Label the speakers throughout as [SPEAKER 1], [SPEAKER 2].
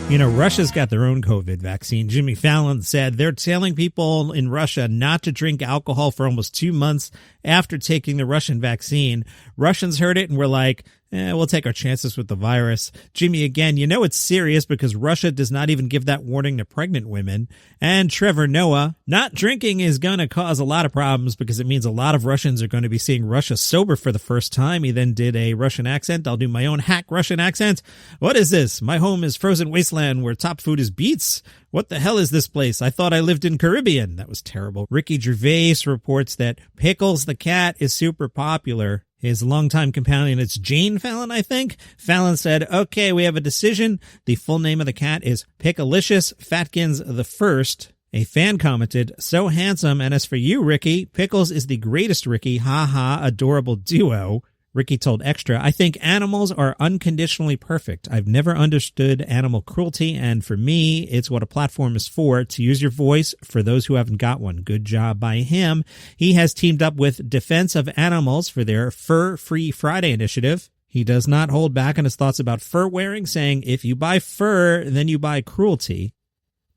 [SPEAKER 1] You know, Russia's got their own COVID vaccine. Jimmy Fallon said they're telling people in Russia not to drink alcohol for almost 2 months after taking the Russian vaccine. Russians heard it and were like, we'll take our chances with the virus. Jimmy, again, you know it's serious because Russia does not even give that warning to pregnant women. And Trevor Noah, not drinking is going to cause a lot of problems because it means a lot of Russians are going to be seeing Russia sober for the first time. He then did a Russian accent. I'll do my own hack Russian accent. What is this? My home is frozen wasteland where top food is beets. What the hell is this place? I thought I lived in Caribbean. That was terrible. Rickey Gervais reports that Pickles the cat is super popular. His longtime companion, it's Jane Fallon, I think. Fallon said, okay, we have a decision. The full name of the cat is Pickalicious Fatkins the First. A fan commented, so handsome, and as for you, Ricky, Pickles is the greatest Ricky, ha, adorable duo. Ricky told Extra, I think animals are unconditionally perfect. I've never understood animal cruelty, and for me, it's what a platform is for, to use your voice for those who haven't got one. Good job by him. He has teamed up with Defense of Animals for their Fur Free Friday initiative. He does not hold back on his thoughts about fur wearing, saying, if you buy fur, then you buy cruelty.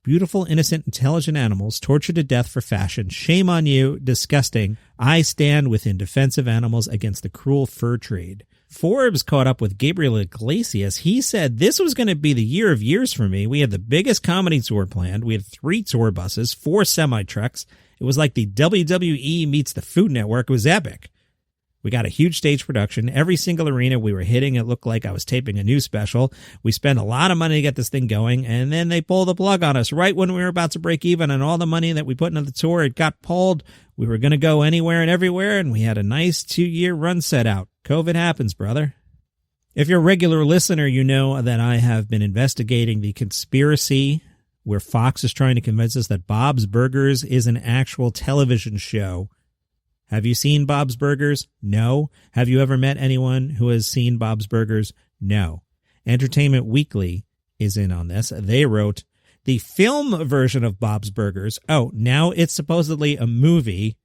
[SPEAKER 1] Beautiful, innocent, intelligent animals tortured to death for fashion. Shame on you. Disgusting. I stand within Defense of Animals against the cruel fur trade. Forbes caught up with Gabe Iglesias. He said, this was going to be the year of years for me. We had the biggest comedy tour planned. We had 3 tour buses, 4 semi-trucks. It was like the WWE meets the Food Network. It was epic. We got a huge stage production. Every single arena we were hitting, it looked like I was taping a new special. We spent a lot of money to get this thing going, and then they pulled the plug on us right when we were about to break even, and all the money that we put into the tour, it got pulled. We were going to go anywhere and everywhere, and we had a nice 2-year run set out. COVID happens, brother. If you're a regular listener, you know that I have been investigating the conspiracy where Fox is trying to convince us that Bob's Burgers is an actual television show. Have you seen Bob's Burgers? No. Have you ever met anyone who has seen Bob's Burgers? No. Entertainment Weekly is in on this. They wrote, the film version of Bob's Burgers, now it's supposedly a movie,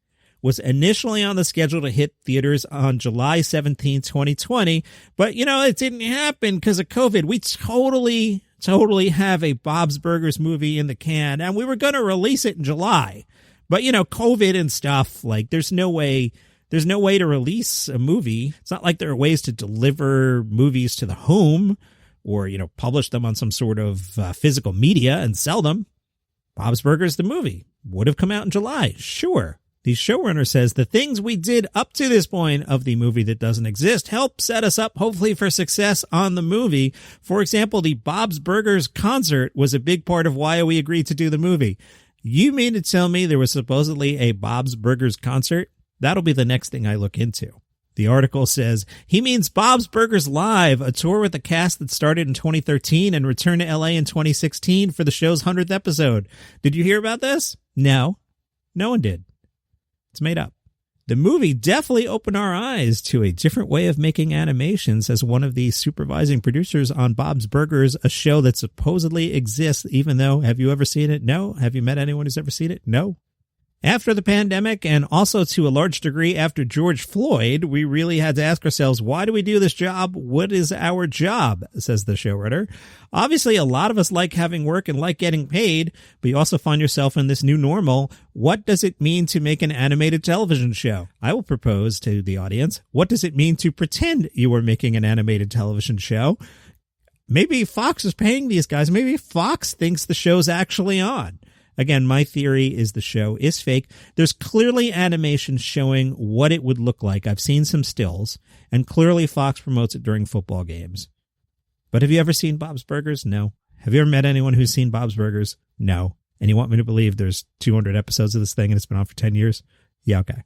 [SPEAKER 1] was initially on the schedule to hit theaters on July 17, 2020. But, it didn't happen because of COVID. We totally have a Bob's Burgers movie in the can, and we were going to release it in July. But, COVID and stuff, like, there's no way to release a movie. It's not like there are ways to deliver movies to the home or, publish them on some sort of physical media and sell them. Bob's Burgers, the movie, would have come out in July. Sure. The showrunner says the things we did up to this point of the movie that doesn't exist help set us up, hopefully, for success on the movie. For example, the Bob's Burgers concert was a big part of why we agreed to do the movie. You mean to tell me there was supposedly a Bob's Burgers concert? That'll be the next thing I look into. The article says, he means Bob's Burgers Live, a tour with the cast that started in 2013 and returned to LA in 2016 for the show's 100th episode. Did you hear about this? No. No one did. It's made up. The movie definitely opened our eyes to a different way of making animations, as one of the supervising producers on Bob's Burgers, a show that supposedly exists, even though, have you ever seen it? No. Have you met anyone who's ever seen it? No. After the pandemic, and also to a large degree after George Floyd, we really had to ask ourselves, why do we do this job? What is our job? Says the showrunner. Obviously, a lot of us like having work and like getting paid, but you also find yourself in this new normal. What does it mean to make an animated television show? I will propose to the audience, what does it mean to pretend you are making an animated television show? Maybe Fox is paying these guys. Maybe Fox thinks the show's actually on. Again, my theory is the show is fake. There's clearly animation showing what it would look like. I've seen some stills, and clearly Fox promotes it during football games. But have you ever seen Bob's Burgers? No. Have you ever met anyone who's seen Bob's Burgers? No. And you want me to believe there's 200 episodes of this thing and it's been on for 10 years? Yeah, okay.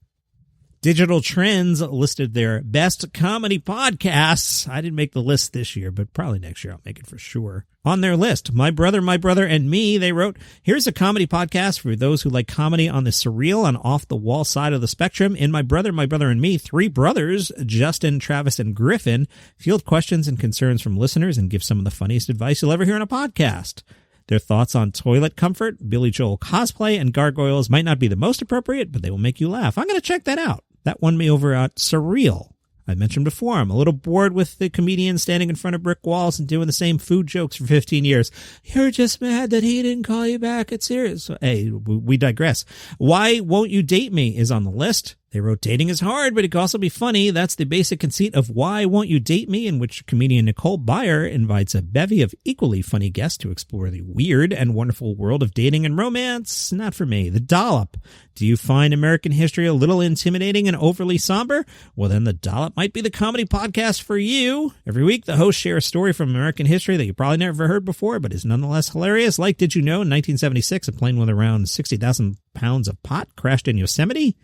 [SPEAKER 1] Digital Trends listed their best comedy podcasts. I didn't make the list this year, but probably next year I'll make it for sure. On their list, My Brother, and Me, they wrote, here's a comedy podcast for those who like comedy on the surreal and off-the-wall side of the spectrum. In My Brother, and Me, 3 brothers, Justin, Travis, and Griffin, field questions and concerns from listeners and give some of the funniest advice you'll ever hear on a podcast. Their thoughts on toilet comfort, Billy Joel cosplay, and gargoyles might not be the most appropriate, but they will make you laugh. I'm going to check that out. That won me over at Surreal. I mentioned before, I'm a little bored with the comedian standing in front of brick walls and doing the same food jokes for 15 years. You're just mad that he didn't call you back. It's serious. Hey, we digress. Why Won't You Date Me is on the list. They wrote dating is hard, but it can also be funny. That's the basic conceit of Why Won't You Date Me, in which comedian Nicole Byer invites a bevy of equally funny guests to explore the weird and wonderful world of dating and romance. Not for me. The Dollop. Do you find American history a little intimidating and overly somber? Well, then The Dollop might be the comedy podcast for you. Every week, the hosts share a story from American history that you probably never heard before, but is nonetheless hilarious. Like, did you know in 1976, a plane with around 60,000 pounds of pot crashed in Yosemite?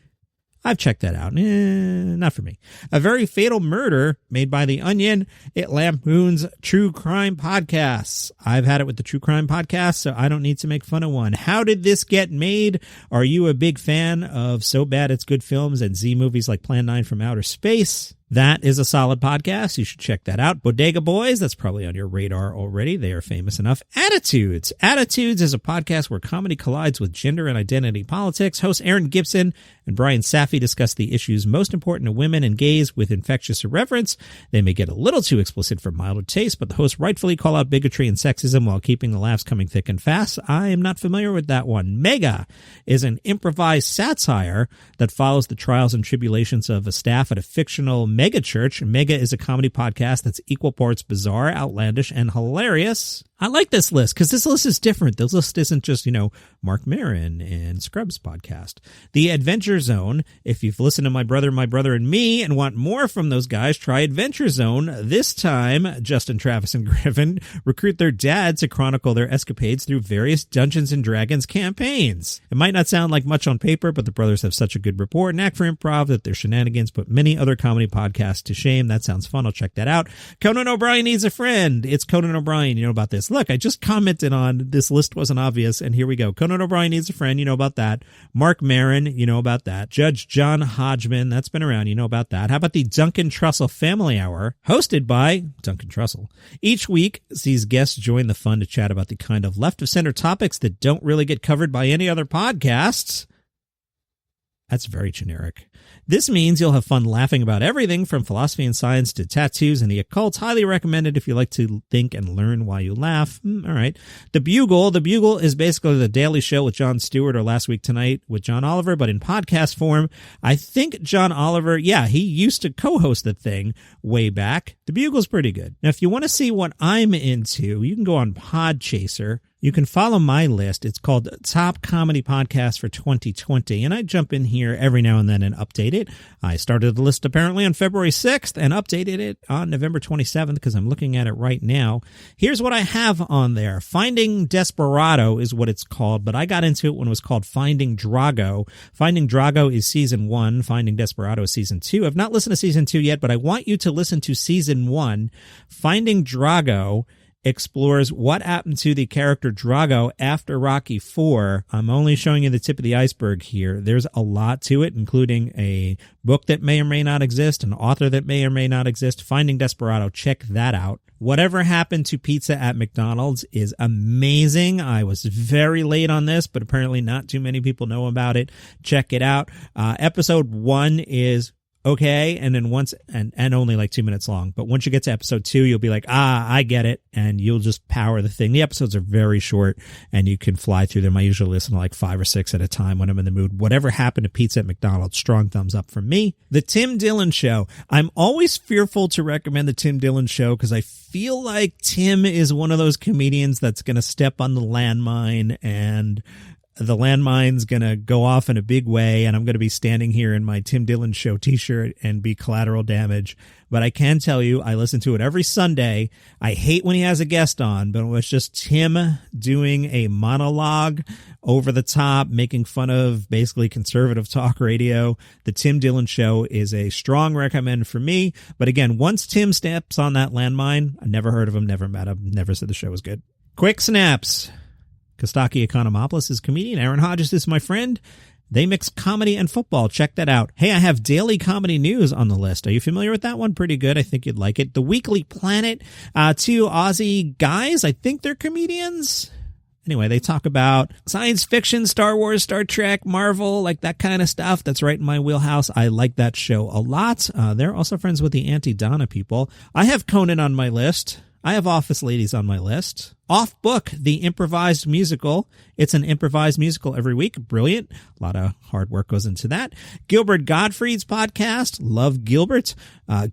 [SPEAKER 1] I've checked that out. Not for me. A Very Fatal Murder, made by The Onion. It lampoons true crime podcasts. I've had it with the true crime podcast, so I don't need to make fun of one. How Did This Get Made? Are you a big fan of So Bad It's Good films and Z movies like Plan 9 from Outer Space? That is a solid podcast. You should check that out. Bodega Boys, that's probably on your radar already. They are famous enough. Attitudes. Attitudes is a podcast where comedy collides with gender and identity politics. Hosts Aaron Gibson and Brian Safi discuss the issues most important to women and gays with infectious irreverence. They may get a little too explicit for milder taste, but the hosts rightfully call out bigotry and sexism while keeping the laughs coming thick and fast. I am not familiar with that one. Mega is an improvised satire that follows the trials and tribulations of a staff at a fictional mega church. Mega is a comedy podcast that's equal parts bizarre, outlandish, and hilarious. I like this list because this list is different. This list isn't just, Mark Maron and Scrubs podcast. The Adventure Zone. If you've listened to My Brother, and Me and want more from those guys, try Adventure Zone. This time, Justin, Travis, and Griffin recruit their dad to chronicle their escapades through various Dungeons and Dragons campaigns. It might not sound like much on paper, but the brothers have such a good rapport and knack for improv that their shenanigans put many other comedy podcasts to shame. That sounds fun. I'll check that out. Conan O'Brien Needs a Friend. It's Conan O'Brien. You know about this. Look, I just commented on this list wasn't obvious, and here we go. Conan O'Brien Needs a Friend, you know about that. Mark Maron, you know about that. Judge John Hodgman, that's been around, you know about that. How about the Duncan Trussell Family Hour, hosted by Duncan Trussell? Each week sees guests join the fun to chat about the kind of left-of-center topics that don't really get covered by any other podcasts. That's very generic. This means you'll have fun laughing about everything from philosophy and science to tattoos and the occult. Highly recommended if you like to think and learn while you laugh. All right. The Bugle. The Bugle is basically the Daily Show with Jon Stewart, or Last Week Tonight with John Oliver, but in podcast form. I think John Oliver, he used to co-host the thing way back. The Bugle's pretty good. Now, if you want to see what I'm into, you can go on Podchaser. You can follow my list. It's called Top Comedy Podcast for 2020, and I jump in here every now and then and update it. I started the list apparently on February 6th and updated it on November 27th because I'm looking at it right now. Here's what I have on there. Finding Desperado is what it's called, but I got into it when it was called Finding Drago. Finding Drago is Season 1. Finding Desperado is Season 2. I've not listened to Season 2 yet, but I want you to listen to Season 1. Finding Drago explores what happened to the character Drago after Rocky IV. I'm only showing you the tip of the iceberg here. There's a lot to it, including a book that may or may not exist, an author that may or may not exist. Finding Desperado, check that out. Whatever Happened to Pizza at McDonald's is amazing. I was very late on this, but apparently not too many people know about it. Check it out. Episode 1 is okay, and then once and only like 2 minutes long, but once you get to episode 2, you'll be like, I get it, and you'll just power the thing. The episodes are very short and you can fly through them. I usually listen to like 5 or 6 at a time when I'm in the mood. Whatever Happened to Pizza at McDonald's, strong thumbs up from me. The Tim Dillon Show. I'm always fearful to recommend the Tim Dillon Show because I feel like Tim is one of those comedians that's going to step on the landmine, and the landmine's going to go off in a big way, and I'm going to be standing here in my Tim Dillon Show t-shirt and be collateral damage. But I can tell you, I listen to it every Sunday. I hate when he has a guest on, but it was just Tim doing a monologue over the top, making fun of basically conservative talk radio. The Tim Dillon Show is a strong recommend for me. But again, once Tim steps on that landmine, I never heard of him, never met him, never said the show was good. Quick Snaps. Kostaki Economopoulos is comedian. Aaron Hodges is my friend. They mix comedy and football. Check that out. Hey, I have Daily Comedy News on the list. Are you familiar with that one? Pretty good. I think you'd like it. The Weekly Planet. 2 Aussie guys. I think they're comedians. Anyway, they talk about science fiction, Star Wars, Star Trek, Marvel, like that kind of stuff. That's right in my wheelhouse. I like that show a lot. They're also friends with the Auntie Donna people. I have Conan on my list. I have Office Ladies on my list. Off Book, the improvised musical. It's an improvised musical every week. Brilliant. A lot of hard work goes into that. Gilbert Gottfried's podcast. Love Gilbert.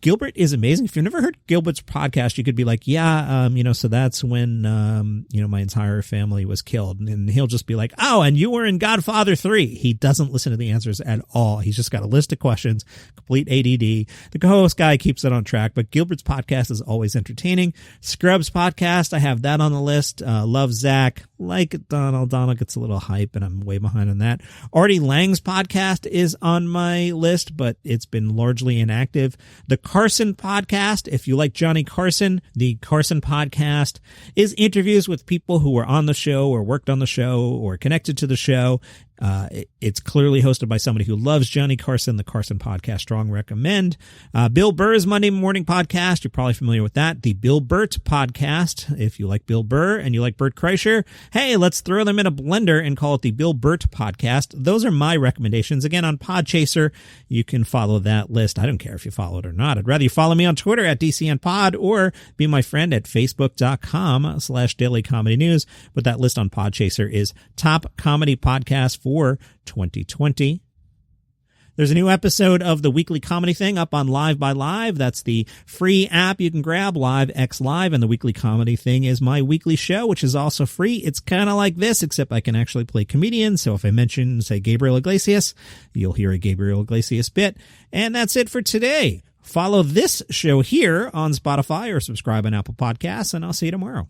[SPEAKER 1] Gilbert is amazing. If you've never heard Gilbert's podcast, you could be like, yeah, so that's when, my entire family was killed. And he'll just be like, oh, and you were in Godfather 3. He doesn't listen to the answers at all. He's just got a list of questions, complete ADD. The co-host guy keeps it on track, but Gilbert's podcast is always entertaining. Scrubs podcast. I have that on the list. Love Zach. Like Donald. Donald gets a little hype, and I'm way behind on that. Artie Lang's podcast is on my list, but it's been largely inactive. The Carson podcast. If you like Johnny Carson, the Carson podcast is interviews with people who were on the show or worked on the show or connected to the show. It's clearly hosted by somebody who loves Johnny Carson. The Carson podcast, strong recommend. Bill Burr's Monday Morning Podcast. You're probably familiar with that. The Bill Burt Podcast. If you like Bill Burr and you like Burt Kreischer, hey, let's throw them in a blender and call it the Bill Burt Podcast. Those are my recommendations. Again, on Podchaser, you can follow that list. I don't care if you follow it or not. I'd rather you follow me on Twitter at DCNPod or be my friend at Facebook.com/Daily Comedy News. But that list on Podchaser is Top Comedy Podcast for 2020. There's a new episode of the Weekly Comedy Thing up on Live by Live. That's the free app you can grab, Live X Live, and the Weekly Comedy Thing is my weekly show, which is also free. It's kind of like this, except I can actually play comedians. So if I mention, say, Gabriel Iglesias, you'll hear a Gabriel Iglesias bit. And that's it for today. Follow this show here on Spotify or subscribe on Apple Podcasts, and I'll see you tomorrow.